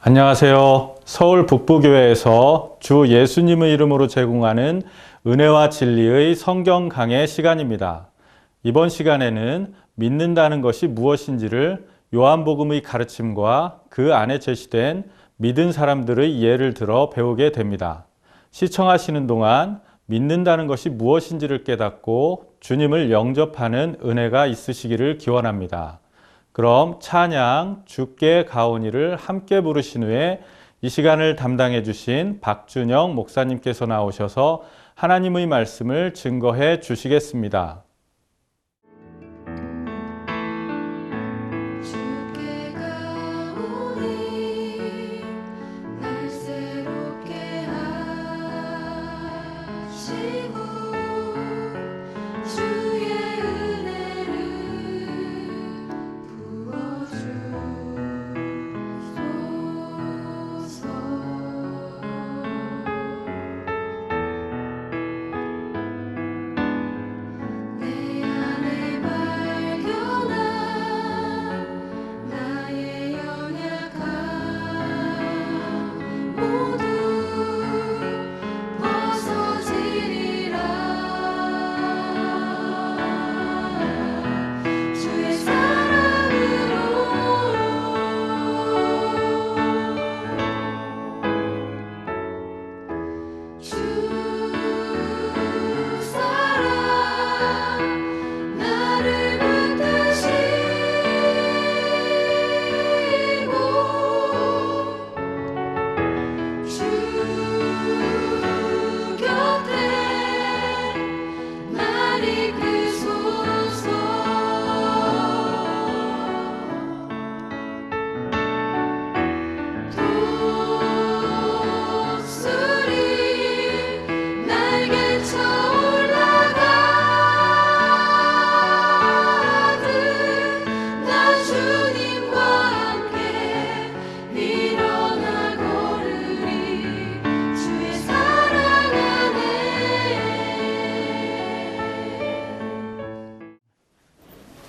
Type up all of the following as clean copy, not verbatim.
안녕하세요. 서울 북부교회에서 주 예수님의 이름으로 제공하는 은혜와 진리의 성경 강해 시간입니다. 이번 시간에는 믿는다는 것이 무엇인지를 요한복음의 가르침과 그 안에 제시된 믿은 사람들의 예를 들어 배우게 됩니다. 시청하시는 동안 믿는다는 것이 무엇인지를 깨닫고 주님을 영접하는 은혜가 있으시기를 기원합니다. 그럼 찬양 주께 가오니를 함께 부르신 후에 이 시간을 담당해 주신 박준영 목사님께서 나오셔서 하나님의 말씀을 증거해 주시겠습니다.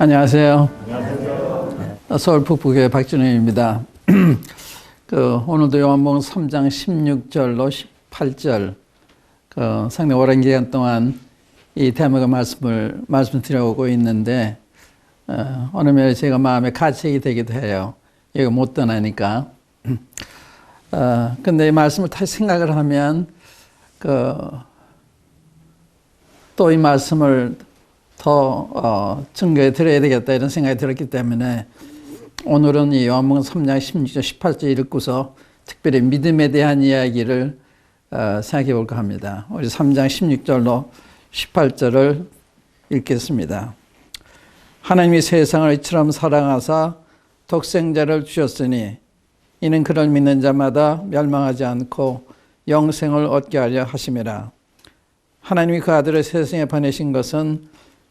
안녕하세요. 서울 북부교회 박준영입니다. 오늘도 요한복음 3장 16절로 18절 상당히 오랜 기간 동안 이 대목의 말씀을 드려오고 있는데 어느 면에 제가 마음에 가책이 되기도 해요. 이거 못 떠나니까. 근데 이 말씀을 다시 생각을 하면 또 이 말씀을 더 증거해 드려야 되겠다 이런 생각이 들었기 때문에 오늘은 이 요한복음 3장 16절 18절 읽고서 특별히 믿음에 대한 이야기를 생각해 볼까 합니다. 우리 3장 16절로 18절을 읽겠습니다. 하나님이 세상을 이처럼 사랑하사 독생자를 주셨으니 이는 그를 믿는 자마다 멸망하지 않고 영생을 얻게 하려 하심이라. 하나님이 그 아들을 세상에 보내신 것은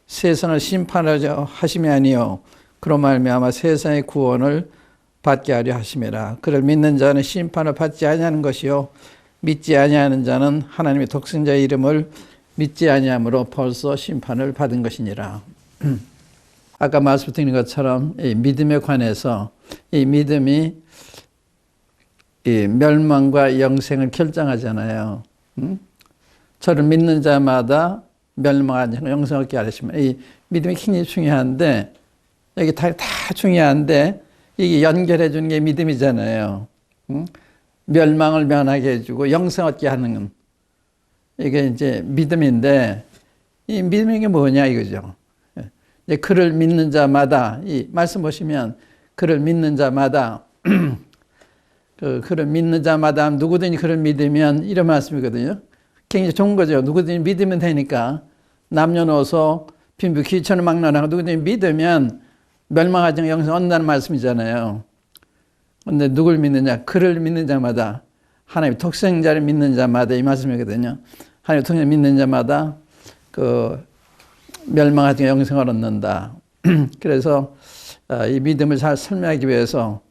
세상을 심판하려 하심이 아니요 그로 말미암아 세상의 구원을 받게 하려 하심이라. 그를 믿는 자는 심판을 받지 아니하는 것이요 믿지 아니하는 자는 하나님의 독생자의 이름을 믿지 아니함으로 벌써 심판을 받은 것이니라. 아까 말씀드린 것처럼 이 믿음에 관해서 이 믿음이 이 멸망과 영생을 결정하잖아요. 저를 믿는 자마다 멸망하지 않고 영생을 얻게 하시면 이 믿음이 굉장히 중요한데 여기 다 중요한데 이게 연결해 주는 게 믿음이잖아요. 멸망을 면하게 해주고 영생 얻게 하는 건 이게 이제 믿음인데 이 믿음이 게 뭐냐 이거죠. 이제 그를 믿는 자마다 이 말씀 보시면 그를 믿는 자마다 그를 믿는 자마다 누구든지 그를 믿으면 이런 말씀이거든요. 굉장히 좋은 거죠. 누구든지 믿으면 되니까 남녀노소 빈부 귀천을 막론하고 누구든지 믿으면 멸망하지 않고 영생 얻는다는 말씀이잖아요. 그런데 누굴 믿느냐? 그를 믿는 자마다 하나님의 독생자를 믿는 자마다 이 말씀이거든요. 하나님의 독생자를 믿는 자마다 멸망하지 않고 영생을 얻는다. 그래서 이 믿음을 잘 설명하기 위해서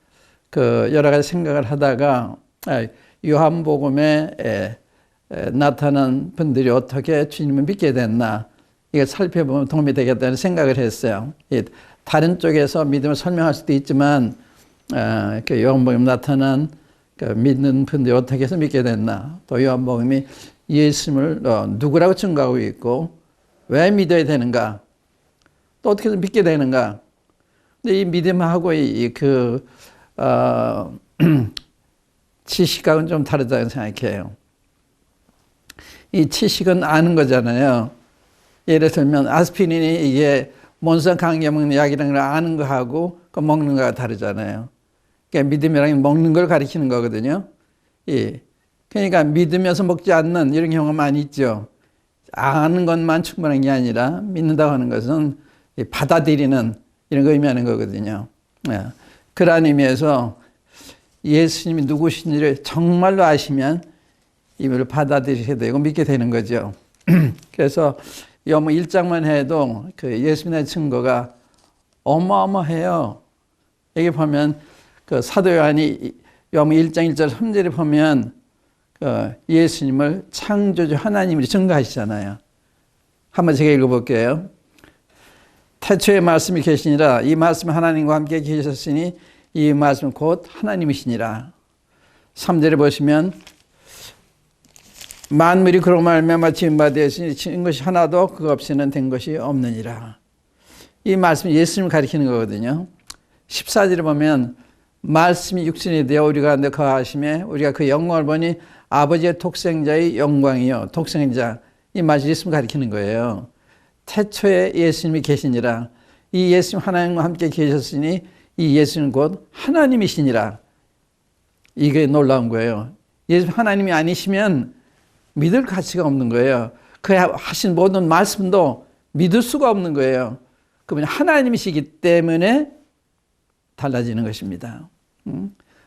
여러 가지 생각을 하다가 요한복음에 나타난 분들이 어떻게 주님을 믿게 됐나 이걸 살펴보면 도움이 되겠다는 생각을 했어요. 다른 쪽에서 믿음을 설명할 수도 있지만 요한복음에 나타난 그러니까 믿는 분들이 어떻게 해서 믿게 됐나. 또 요한복음이 예수님을 누구라고 증거하고 있고 왜 믿어야 되는가. 또 어떻게 해서 믿게 되는가. 근데 이 믿음하고 지식하고는 좀 다르다고 생각해요. 이 지식은 아는 거잖아요. 예를 들면 아스피린이 이게 mon성 감기에 먹는 약이라는 걸 아는 거하고 그 먹는 거가 다르잖아요. 그러니까 믿음이란 먹는 걸 가리키는 거거든요. 예. 그러니까 믿으면서 먹지 않는 이런 경우가 많이 있죠. 아는 것만 충분한 게 아니라 믿는다고 하는 것은 받아들이는 이런 거 의미하는 거거든요. 예. 그런 의미에서 예수님이 누구신지를 정말로 아시면 이분을 받아들이게 되고 믿게 되는 거죠. 그래서 요한복음 1장만 해도 그 예수님의 증거가 어마어마해요. 여기 보면 그 사도 요한이 요한복음 1장 1절 3절에 보면 그 예수님을 창조주 하나님으로 증거하시잖아요. 한번 제가 읽어볼게요. 태초에 말씀이 계시니라. 이 말씀은 하나님과 함께 계셨으니 이 말씀은 곧 하나님이시니라. 3절에 보시면 만물이 그로 말미암아 지은 바 되었으니 지은 것이 하나도 그거 없이는 된 것이 없느니라. 이 말씀이 예수님을 가리키는 거거든요. 14절에 보면 말씀이 육신이 되어 우리 가운데 거하심에 우리가 그 영광을 보니 아버지의 독생자의 영광이요. 독생자. 이 말씀이 예수님을 가리키는 거예요. 태초에 예수님이 계시니라. 이 예수님 하나님과 함께 계셨으니 이 예수는 곧 하나님이시니라. 이게 놀라운 거예요. 예수님 하나님이 아니시면 믿을 가치가 없는 거예요. 그 하신 모든 말씀도 믿을 수가 없는 거예요. 그분이 하나님이시기 때문에 달라지는 것입니다.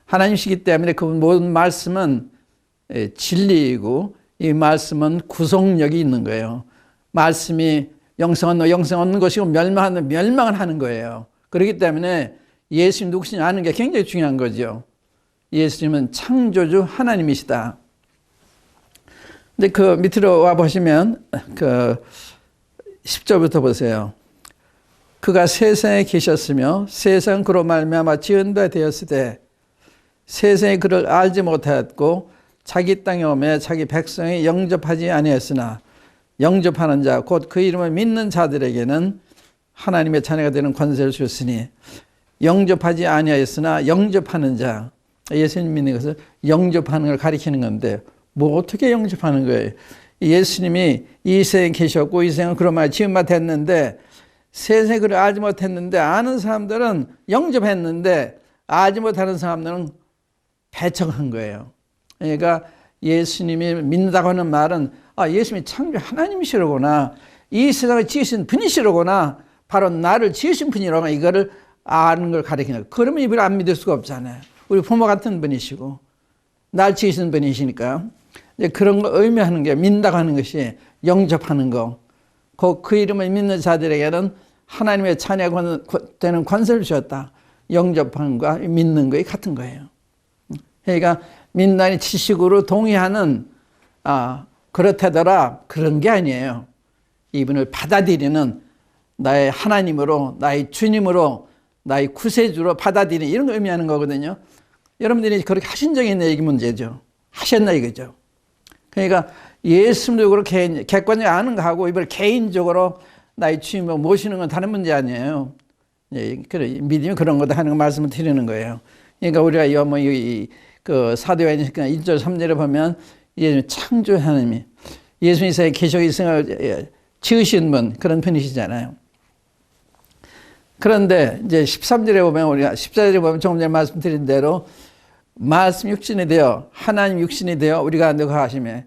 하나님이시기 때문에 그분 모든 말씀은 진리이고 이 말씀은 구속력이 있는 거예요. 말씀이 영생 얻는 것이고 멸망은 하는 거예요. 그렇기 때문에 예수님 누구시냐 아는 게 굉장히 중요한 거죠. 예수님은 창조주 하나님이시다. 근데 그 밑으로 와 보시면 그 10절부터 보세요. 그가 세상에 계셨으며 세상 그로 말미암아 지은 바 되었으되 세상이 그를 알지 못하였고 자기 땅에 오매 자기 백성이 영접하지 아니했으나 영접하는 자 곧 그 이름을 믿는 자들에게는 하나님의 자녀가 되는 권세를 주었으니 영접하지 아니하였으나 영접하는 자 예수님 믿는 것을 영접하는 걸 가리키는 건데 뭐 어떻게 영접하는 거예요? 예수님이 이 세상에 계셨고 이 세상은 그런 말 지은 바 됐는데 세상에 그를 알지 못했는데 아는 사람들은 영접했는데 알지 못하는 사람들은 배척한 거예요. 그러니까 예수님이 믿는다고 하는 말은 예수님이 창조 하나님이시로구나. 이 세상을 지으신 분이시로구나. 바로 나를 지으신 분이로구나. 이거를 아는 걸 가리키는 거예요. 그러면 이분을 안 믿을 수가 없잖아요. 우리 부모 같은 분이시고 날 지으신 분이시니까 이제 그런 거 의미하는 게 믿는다고 하는 것이 영접하는 거. 그 이름을 믿는 자들에게는 하나님의 자녀가 되는 권세를 주었다. 영접하는 것과 믿는 것이 같은 거예요. 그러니까 믿는다는 지식으로 동의하는 그렇다더라 그런 게 아니에요. 이분을 받아들이는 나의 하나님으로 나의 주님으로 나의 구세주로 받아들이는 이런 걸 의미하는 거거든요. 여러분들이 그렇게 하신 적이 있나 이게 문제죠. 하셨나 이거죠. 그러니까 예수님도 그렇게 객관적으로 아는 거하고 이걸 개인적으로 나의 주님으로 모시는 건 다른 문제 아니에요. 믿음이 그런 거다 하는 거 말씀을 드리는 거예요. 그러니까 우리가 그 사도요한 1절 3절에 보면 예수님 창조 하나님이 예수님 세상에 계시고 이 세상을 지으신 분 그런 분이시잖아요. 그런데 이제 13절에 보면 우리가 14절에 보면 조금 전에 말씀드린 대로 말씀 육신이 되어 하나님 육신이 되어 우리가 가운데 거하심에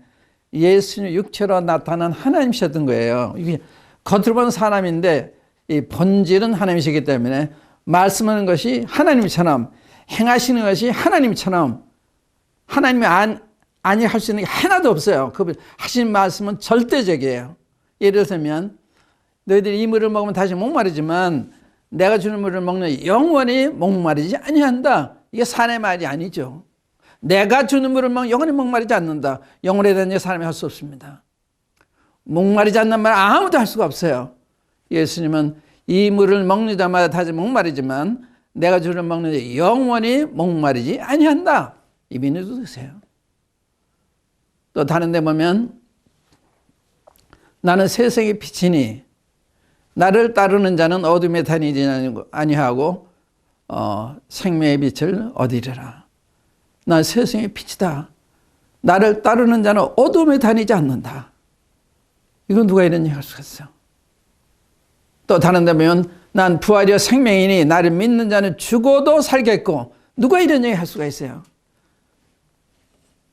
예수님 육체로 나타난 하나님이셨던 거예요. 이게 겉으로 보는 사람인데 이 본질은 하나님이시기 때문에 말씀하는 것이 하나님처럼 행하시는 것이 하나님처럼 하나님이 아니 할 수 있는 게 하나도 없어요. 그 하신 말씀은 절대적이에요. 예를 들면 너희들이 이 물을 먹으면 다시 목마르지만 내가 주는 물을 먹는 영원히 목마르지 아니한다. 이게 사내 말이 아니죠. 내가 주는 물을 먹으면 영원히 목마르지 않는다. 영원에 대한 사람이 할 수 없습니다. 목마르지 않는 말 아무도 할 수가 없어요. 예수님은 이 물을 먹는 자마다 다시 목마르지만 내가 주를 먹는 자 영원히 목마르지 아니한다. 이분이 드세요. 또 다른 데 보면 나는 세상의 빛이니 나를 따르는 자는 어둠에 다니지 아니하고 생명의 빛을 얻으리라. 난 세상의 빛이다. 나를 따르는 자는 어둠에 다니지 않는다. 이건 누가 이런 얘기 할 수가 있어요? 또 다른 데 보면 난 부활이요 생명이니 나를 믿는 자는 죽어도 살겠고, 누가 이런 얘기 할 수가 있어요?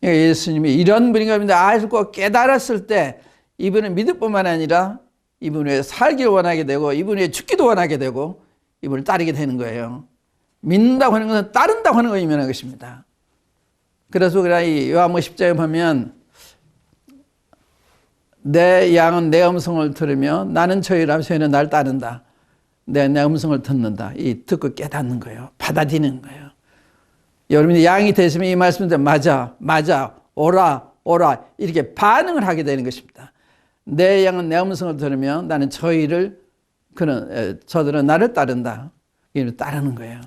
예수님이 이런 분인가 알고 깨달았을 때 이분은 믿을 뿐만 아니라 이분 위에 살기를 원하게 되고 이분 위에 죽기도 원하게 되고 이분을 따르게 되는 거예요. 믿는다고 하는 것은 따른다고 하는 것을 의미하는 것입니다. 그래서 이 요한복음 10장에 보면 내 양은 내 음성을 들으며 나는 저희라 저희는 날 따른다. 내 음성을 듣는다. 이 듣고 깨닫는 거예요. 받아들이는 거예요. 여러분이 양이 되시면 이 말씀인데 맞아 오라 이렇게 반응을 하게 되는 것입니다. 내 양은 내 음성을 들으며 나는 저들은 나를 따른다. 이를 따르는 거예요.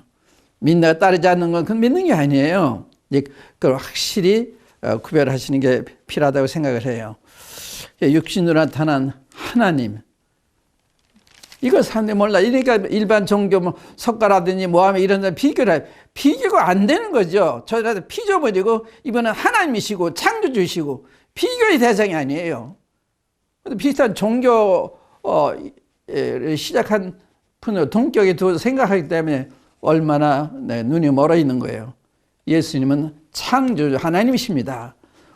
믿다가 따르지 않는 건 그건 믿는 게 아니에요. 그걸 확실히 구별하시는 게 필요하다고 생각을 해요. 육신으로 나타난 하나님, 이걸 사람들이 몰라. 이러니까 일반 종교 석가라든지 뭐하면 이런 데 비교가 안 되는 거죠. 저희한테 피조물이고 이분은 하나님이시고 창조주시고 비교의 대상이 아니에요. 비슷한 종교를 시작한 분을 동격에 두어서 생각하기 때문에 얼마나 눈이 멀어 있는 거예요. 예수님은 창조주 하나님이십니다.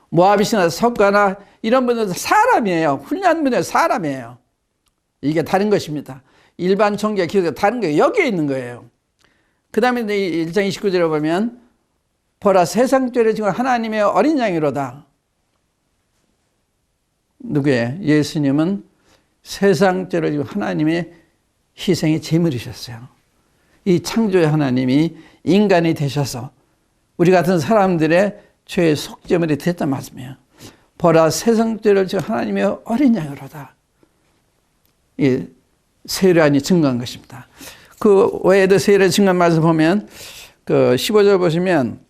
모압이시나 석가나 이런 분들은 사람이에요. 훌륭한 분들은 사람이에요. 이게 다른 것입니다. 일반 종교의 기술이 다른 게 여기에 있는 거예요. 그 다음에 1장 29절에 보면 보라 세상 죄를 지고 하나님의 어린 양이로다. 누구예요? 예수님은 세상 죄를 지고 하나님의 희생의 제물이셨어요. 이 창조의 하나님이 인간이 되셔서 우리 같은 사람들의 죄의 속죄물이 됐단 말씀이에요. 보라 세상 죄를 지고 하나님의 어린 양이로다. 이 세례안이 증거한 것입니다. 그 외에도 세례 증거한 말씀 보면 그 15절 보시면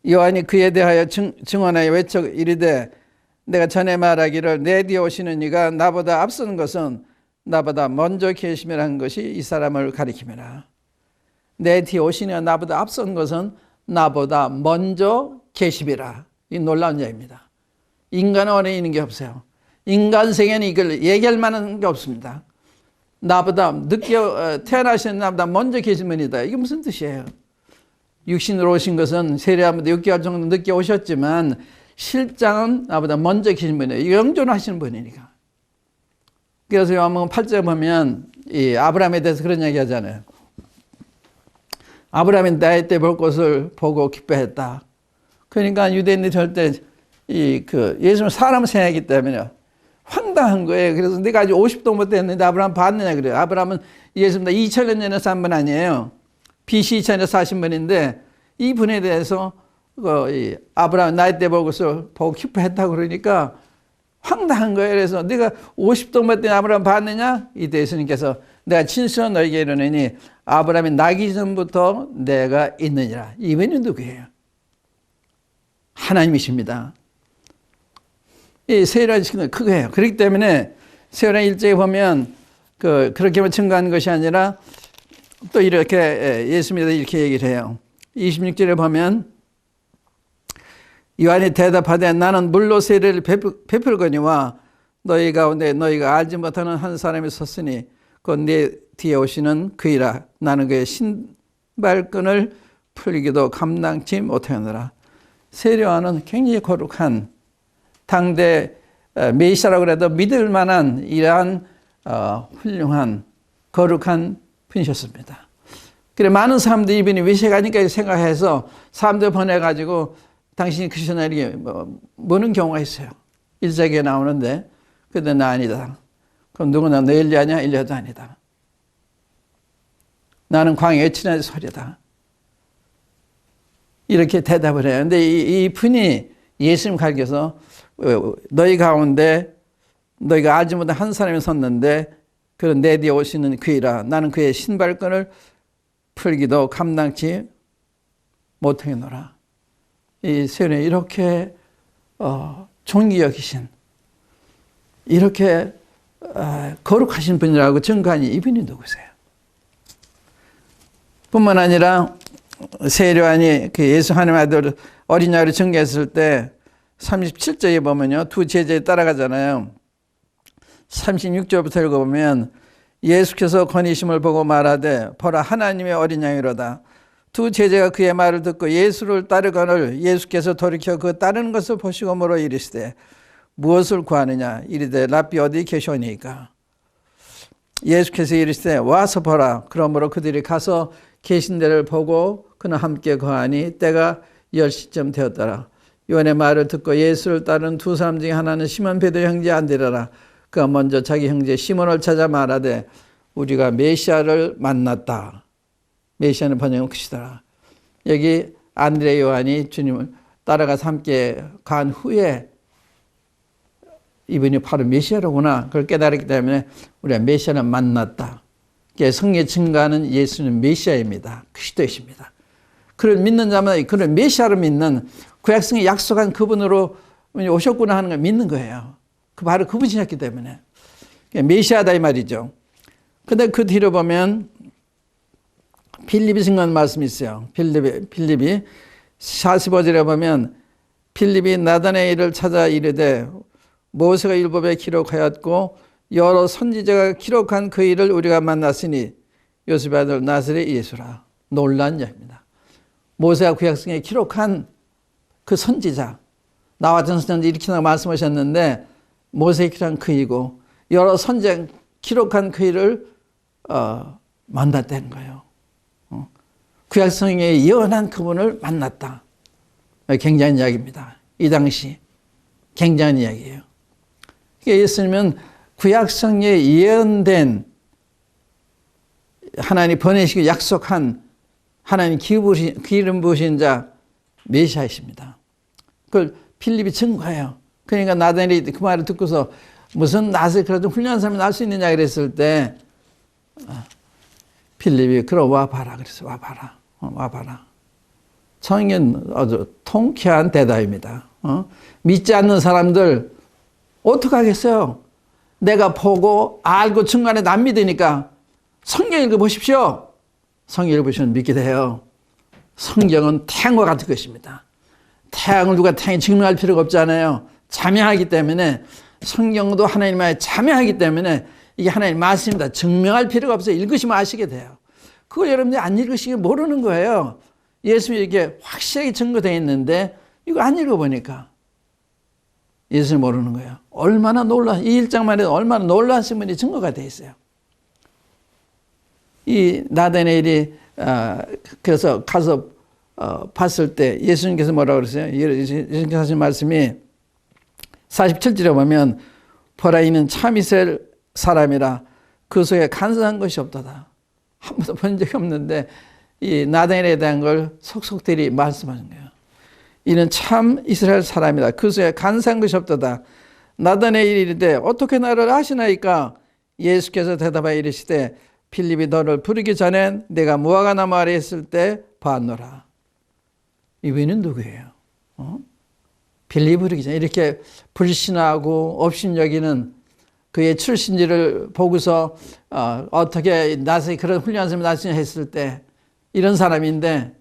요한이 그에 대하여 증언하여 외쳐 이르되 내가 전에 말하기를 내 뒤에 오시는 이가 나보다 앞서는 것은 나보다 먼저 계심이라는 것이 이 사람을 가리킴이라. 내 뒤에 오시는 이가 나보다 앞선 것은 나보다 먼저 계심이라. 이 놀라운 얘기입니다. 인간은 원래 있는 게 없어요. 인간 세계는 이걸 얘기할 만한 게 없습니다. 나보다 늦게 태어나신 나보다 먼저 계신 분이다. 이게 무슨 뜻이에요? 육신으로 오신 것은 세례하면서 6개월 정도 늦게 오셨지만 실장은 나보다 먼저 계신 분이에요. 영존하시는 분이니까. 그래서 요한복음 8장에 보면 이 아브라함에 대해서 그런 얘기 하잖아요. 아브라함이 나이 때 볼 것을 보고 기뻐했다. 그러니까 유대인들이 절대 예수는 사람 생각이기 때문에 황당한 거예요. 그래서 내가 아직 50도부터 했는데 아브라함 봤느냐 그래요. 아브라함은 예수보다 2000년 전에 산 분 아니에요. BC 2000년에 사신 분인데 이 분에 대해서 아브라함 나이 때 볼 것을 보고 기뻐했다고 그러니까 황당한 거예요. 그래서 내가 50도부터 아브라함 봤느냐? 이때 예수님께서 내가 진실로 너에게 이르노니 아브라함이 나기 전부터 내가 있느니라. 이분이 누구예요? 하나님이십니다. 이 세례를 시키는 건 그거예요. 그렇기 때문에 세례 일제에 보면 그렇게만 증거하는 것이 아니라 또 이렇게 예수님이 이렇게 얘기를 해요. 26절에 보면 요한이 대답하되 나는 물로 세례를 베풀거니와 너희 가운데 너희가 알지 못하는 한 사람이 섰으니 곧 내 뒤에 오시는 그이라. 나는 그의 신발끈을 풀기도 감당치 못하느라. 세례 요한은 굉장히 거룩한 당대 메시아라고 해도 믿을 만한 이러한 훌륭한 거룩한 분이셨습니다. 그래 많은 사람들이 이분이 외세가니까 생각해서 사람들 보내가지고 당신이 크리스천이냐 이렇게 무는 경우가 있어요. 일자기에 나오는데 근데 나 아니다. 그럼 누구나 너 엘리야냐? 엘리야도 아니다. 나는 광야의 친한 소리다. 이렇게 대답을 해요. 근데 이 분이 예수님 가르쳐서 너희 가운데 너희가 알지 못한 한 사람이 섰는데 그런 내 뒤에 오시는 그이라. 나는 그의 신발끈을 풀기도 감당치 못하겠노라. 이 세상에 이렇게 존귀 여기신, 이렇게 거룩하신 분이라고 증거하니 이분이 누구세요? 뿐만 아니라 세례요한이 그 예수 하나님의 아들 어린 양으로 증거했을 때 37절에 보면요, 두 제자에 따라가잖아요. 36절부터 읽어보면 예수께서 건의심을 보고 말하되 보라 하나님의 어린 양이로다. 두 제자가 그의 말을 듣고 예수를 따르거늘 예수께서 돌이켜 그 따르는 것을 보시고 물어 이르시되 무엇을 구하느냐 이르되 랍비 어디 계시오니까. 예수께서 이르시되 와서 보라. 그러므로 그들이 가서 계신 데를 보고 그는 함께 거하니 때가 10시쯤 되었더라. 요한의 말을 듣고 예수를 따르는 두 사람 중에 하나는 시몬 베드로 형제 안드레라. 그가 먼저 자기 형제 시몬을 찾아 말하되 우리가 메시아를 만났다. 메시아는 번역은 크시더라. 여기 안드레 요한이 주님을 따라가서 함께 간 후에 이분이 바로 메시아로구나 그걸 깨달았기 때문에 우리가 메시아를 만났다. 성경에 증거하는 예수는 메시아입니다. 그리스도이십니다. 그를 믿는 자마다 그를 메시아로 믿는 구약성에 약속한 그분으로 오셨구나 하는 걸 믿는 거예요. 바로 그분이셨기 때문에 메시아다 이 말이죠. 근데 그 뒤로 보면 빌립이 증거한 말씀이 있어요. 빌립이 45절에 보면 빌립이 나다나엘을 찾아 이르되 모세가 율법에 기록하였고 여러 선지자가 기록한 그 일을 우리가 만났으니 요셉의 아들 나사렛 예수라. 놀란 자입니다. 모세가 구약성에 기록한 그 선지자, 나 같은 선지자 이렇게 말씀하셨는데 모세가 기록한 그이고 여러 선지자 기록한 그 일을 만났다는 거예요. 구약성에 예언한 그분을 만났다. 굉장한 이야기입니다. 이 당시 굉장한 이야기예요. 예수님은 구약성에 예언된 하나님 보내시고 약속한 하나님 기름 부으신 자 메시아이십니다. 그걸 필립이 증거해요. 그러니까 나다나엘이 그 말을 듣고서 무슨 낫을 그래도 훌륭한 사람이 날 수 있느냐 그랬을 때 필립이 그럼 와봐라 그래서 와봐라. 성경은 아주 통쾌한 대답입니다. 믿지 않는 사람들 어떡하겠어요? 내가 보고 알고 중간에 안 믿으니까 성경 읽어보십시오. 성경 읽어보시면 믿게 돼요. 성경은 태양과 같은 것입니다. 태양을 누가 태양에 증명할 필요가 없잖아요. 자명하기 때문에 성경도 하나님의 자명하기 때문에 이게 하나님 말씀입니다. 증명할 필요가 없어요. 읽으시면 아시게 돼요. 그걸 여러분들이 안 읽으시면 모르는 거예요. 예수님이 이렇게 확실하게 증거되어 있는데 이거 안 읽어보니까 예수를 모르는 거예요. 얼마나 이 1장만 해도 얼마나 놀라신 분이 증거가 되어 있어요. 이 나다나엘이 그래서 가서 봤을 때 예수님께서 뭐라고 그러세요? 예수님께서 하신 말씀이 47절에 보면 보라 이는 참 이스라엘 사람이라 그 속에 간사한 것이 없도다. 한 번도 본 적이 없는데 이 나다나엘에 대한 걸 속속들이 말씀하는 거예요. 이는 참 이스라엘 사람이다. 그 속에 간사한 것이 없도다. 나다나엘이 이르되 어떻게 나를 아시나이까? 예수께서 대답하여 이르시되 필립이 너를 부르기 전에 내가 무화과나무 아래 있을 때 봤노라. 이분은 누구예요? 필립이 부르기 전에 이렇게 불신하고 업신여기는 그의 출신지를 보고서 어떻게 나서 그런 훌륭한 사람이 나서냐 했을 때 이런 사람인데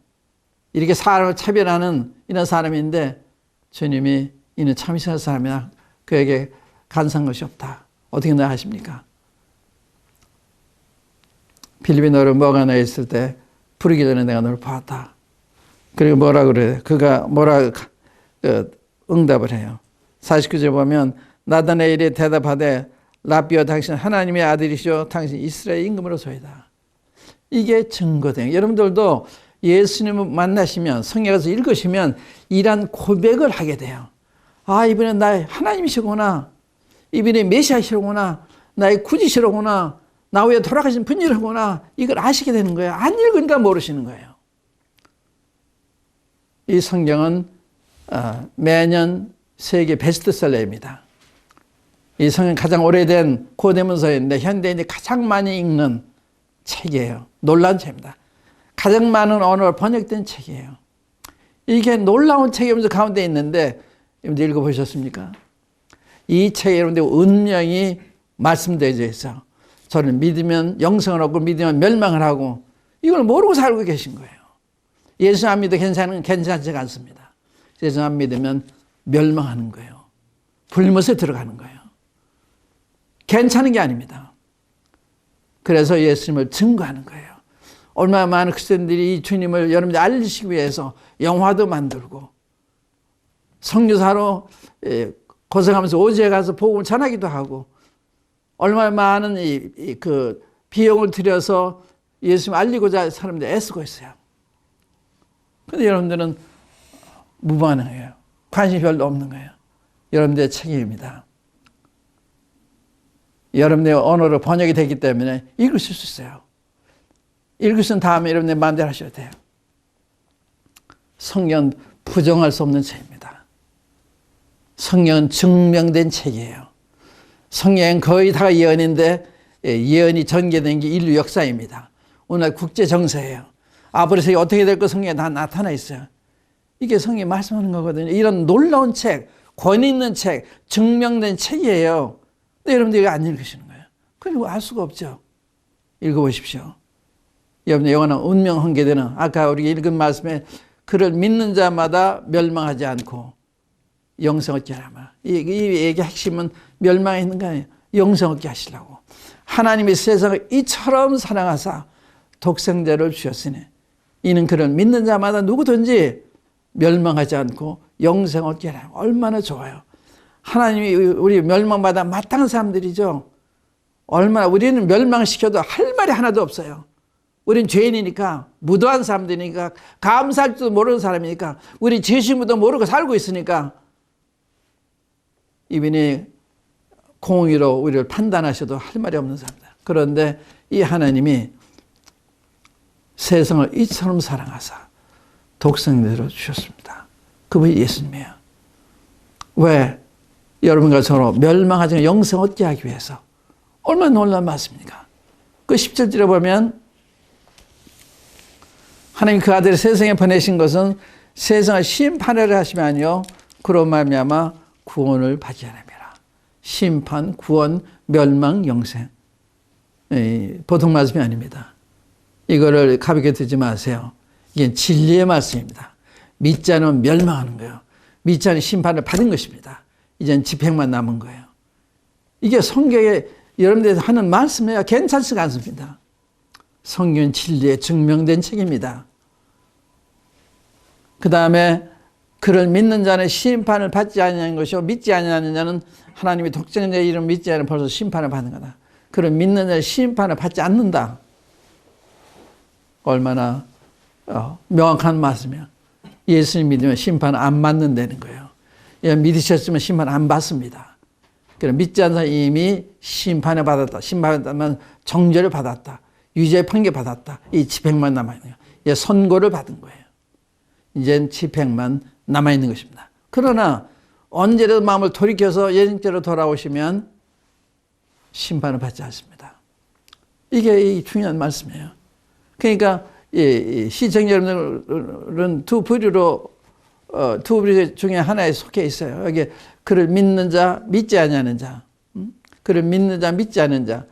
이렇게 사람을 차별하는 이런 사람인데 주님이 이는 참 이스라엘 사람이야. 그에게 간사한 것이 없다. 어떻게 나 하십니까? 필립이 너를 무화과나무에 있을 때 부르기 전에 내가 너를 봤다. 그리고 뭐라 그래요? 그가 뭐라 응답을 해요. 49절 보면 나다나엘이 대답하되 랍비여 당신 하나님의 아들이시오 당신 이스라엘 임금으로소이다. 이게 증거돼요. 여러분들도 예수님을 만나시면 성경에서 읽으시면 이런 고백을 하게 돼요. 아, 이분은 나의 하나님이시구나. 이분이 메시아시구나. 나의 구주시구나. 나 위에 돌아가신 분이로구나. 이걸 아시게 되는 거예요. 안 읽으니까 모르시는 거예요. 이 성경은 매년 세계 베스트셀러입니다. 이 성경 가장 오래된 고대문서인데 현대인이 가장 많이 읽는 책이에요. 놀라운 책입니다. 가장 많은 언어로 번역된 책이에요. 이게 놀라운 책이 여러분들 가운데 있는데 여러분들 읽어보셨습니까? 이 책에 여러분들 운명이 말씀되어 있어. 저는 믿으면 영생을 얻고 믿으면 멸망을 하고 이걸 모르고 살고 계신 거예요. 예수 안 믿어 괜찮지가 않습니다. 예수 안 믿으면 멸망하는 거예요. 불못에 들어가는 거예요. 괜찮은 게 아닙니다. 그래서 예수님을 증거하는 거예요. 얼마나 많은 크리스천들이 이 주님을 여러분들 알리시기 위해서 영화도 만들고 선교사로 고생하면서 오지에 가서 복음을 전하기도 하고 얼마나 많은 그 비용을 들여서 예수님을 알리고자 사람들 애쓰고 있어요. 근데 여러분들은 무반응해요. 관심이 별로 없는 거예요. 여러분들의 책임입니다. 여러분의 언어로 번역이 되기 때문에 읽으실 수 있어요. 읽으신 다음에 여러분의 마음대로 하셔야 돼요. 성경은 부정할 수 없는 책입니다. 성경은 증명된 책이에요. 성경은 거의 다 예언인데 예언이 전개된 게 인류 역사입니다. 오늘 국제 정세예요. 앞으로 세계 어떻게 될 거 성경에 다 나타나 있어요. 이게 성경이 말씀하는 거거든요. 이런 놀라운 책, 권위 있는 책, 증명된 책이에요. 근데 여러분들이 안 읽으시는 거예요. 그리고 알 수가 없죠. 읽어보십시오. 여러분의 영원한 운명 헌게되는 아까 우리가 읽은 말씀에 그를 믿는 자마다 멸망하지 않고 영생 얻게 하라. 이 얘기의 핵심은 멸망에 있는 거 아니에요. 영생 얻게 하시려고. 하나님이 세상을 이처럼 사랑하사 독생자를 주셨으니 이는 그를 믿는 자마다 누구든지 멸망하지 않고 영생 얻게 하라. 얼마나 좋아요. 하나님이 우리 멸망받아 마땅한 사람들이죠. 얼마나 우리는 멸망시켜도 할 말이 하나도 없어요. 우린 죄인이니까 무도한 사람들이니까 감사할 줄도 모르는 사람이니까 우리 죄심도 모르고 살고 있으니까 이분이 공의로 우리를 판단하셔도 할 말이 없는 사람들. 그런데 이 하나님이 세상을 이처럼 사랑하사 독생자로 주셨습니다. 그분이 예수님이에요. 왜? 여러분과 저로 멸망하지 않고 영생 얻게 하기 위해서. 얼마나 놀라운 말씀입니까? 그 10절에 보면 하나님 그 아들을 세상에 보내신 것은 세상을 심판하려 하심이 아니요 그로 말미암아 구원을 받게 하느니라. 심판, 구원, 멸망, 영생. 보통 말씀이 아닙니다. 이거를 가볍게 듣지 마세요. 이게 진리의 말씀입니다. 믿지 않으면 멸망하는 거예요. 믿지 않으면 심판을 받은 것입니다. 이젠 집행만 남은 거예요. 이게 성경에 여러분들이 하는 말씀이야 괜찮지가 않습니다. 성경은 진리에 증명된 책입니다. 그 다음에 그를 믿는 자는 심판을 받지 않는 것이요 믿지 않는 자는 하나님의 독생자의 이름 믿지 않으면 벌써 심판을 받는 거다. 그를 믿는 자는 심판을 받지 않는다. 얼마나 명확한 말씀이야. 예수님 믿으면 심판 안 받는다는 거예요. 믿으셨으면 심판 안 받습니다. 그럼 믿지 않는 사람이 이미 심판을 받았다. 심판을 받으면 정죄를 받았다. 유죄 판결 받았다. 이 집행만 남아있는 거예요. 선고를 받은 거예요. 이젠 집행만 남아있는 것입니다. 그러나 언제라도 마음을 돌이켜서 예정대로 돌아오시면 심판을 받지 않습니다. 이게 중요한 말씀이에요. 그러니까 시청자 여러분들은 두 부류 중에 하나에 속해 있어요. 여기 그를 믿는 자, 믿지 않는 자. 그를 믿는 자, 믿지 않는 자.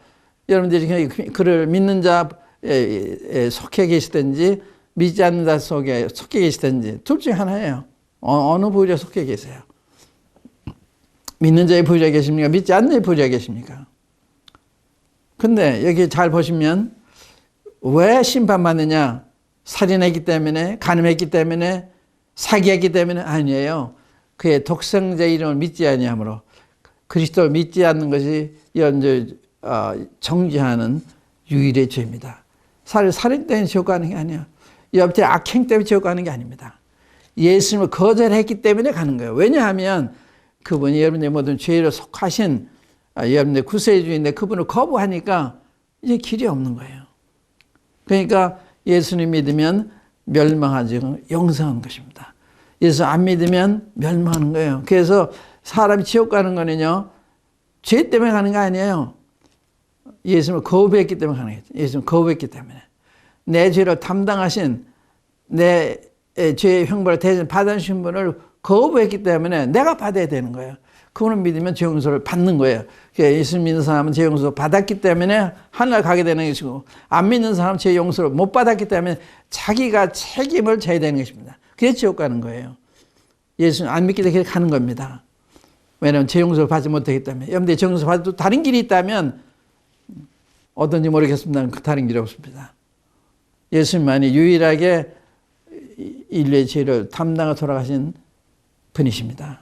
여러분들이 그를 믿는 자에 속해 계시든지 믿지 않는 자 속에 계시든지 둘 중에 하나예요. 어느 부류에 속해 계세요? 믿는 자의 부류에 계십니까? 믿지 않는 자의 부류에 계십니까? 근데 여기 잘 보시면 왜 심판받느냐? 살인했기 때문에, 간음했기 때문에, 사기했기 때문에 아니에요. 그의 독생자의 이름을 믿지 아니하므로 그리스도를 믿지 않는 것이 정죄하는 유일의 죄입니다. 살인 때문에 지옥 가는 게 아니에요. 옆에 악행 때문에 지옥 가는 게 아닙니다. 예수님을 거절했기 때문에 가는 거예요. 왜냐하면 그분이 여러분의 모든 죄를 속하신 여러분의 구세주인데 그분을 거부하니까 이제 길이 없는 거예요. 그러니까 예수님 믿으면 멸망하지 영생하는 것입니다. 예수 안 믿으면 멸망하는 거예요. 그래서 사람이 지옥 가는 거는요, 죄 때문에 가는 거 아니에요. 예수님을 거부했기 때문에 가는 거죠. 예수님을 거부했기 때문에. 내 죄를 담당하신 내 죄의 형벌을 대신 받으신 분을 거부했기 때문에 내가 받아야 되는 거예요. 그분을 믿으면 죄 용서를 받는 거예요. 예수 믿는 사람은 죄 용서 받았기 때문에 하늘 가게 되는 것이고, 안 믿는 사람은 죄 용서를 못 받았기 때문에 자기가 책임을 져야 되는 것입니다. 그게 지옥 가는 거예요. 예수 안 믿기 때문에 가는 겁니다. 왜냐하면 죄 용서를 받지 못하기 때문에. 여러분들 죄 용서 받아도 다른 길이 있다면 어떤지 모르겠습니다. 그 다른 길이 없습니다. 예수님만이 유일하게 인류의 죄를 담당하고 돌아가신 분이십니다.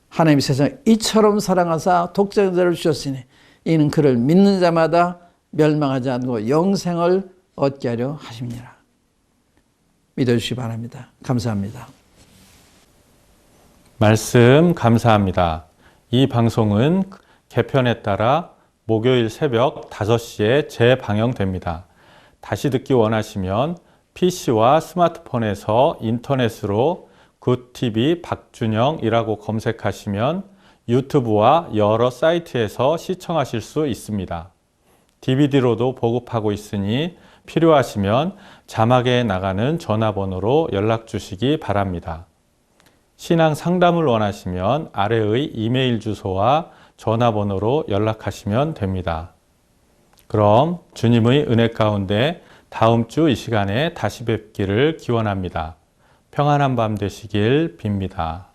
하나님이 세상을 이처럼 사랑하사 독생자를 주셨으니 이는 그를 믿는 자마다 멸망하지 않고 영생을 얻게 하려 하십니다. 믿어주시기 바랍니다. 감사합니다. 말씀 감사합니다. 이 방송은 개편에 따라 목요일 새벽 5시에 재방영됩니다. 다시 듣기 원하시면 PC와 스마트폰에서 인터넷으로 굿TV 박준영이라고 검색하시면 유튜브와 여러 사이트에서 시청하실 수 있습니다. DVD로도 보급하고 있으니 필요하시면 자막에 나가는 전화번호로 연락 주시기 바랍니다. 신앙 상담을 원하시면 아래의 이메일 주소와 전화번호로 연락하시면 됩니다. 그럼 주님의 은혜 가운데 다음 주 이 시간에 다시 뵙기를 기원합니다. 평안한 밤 되시길 빕니다.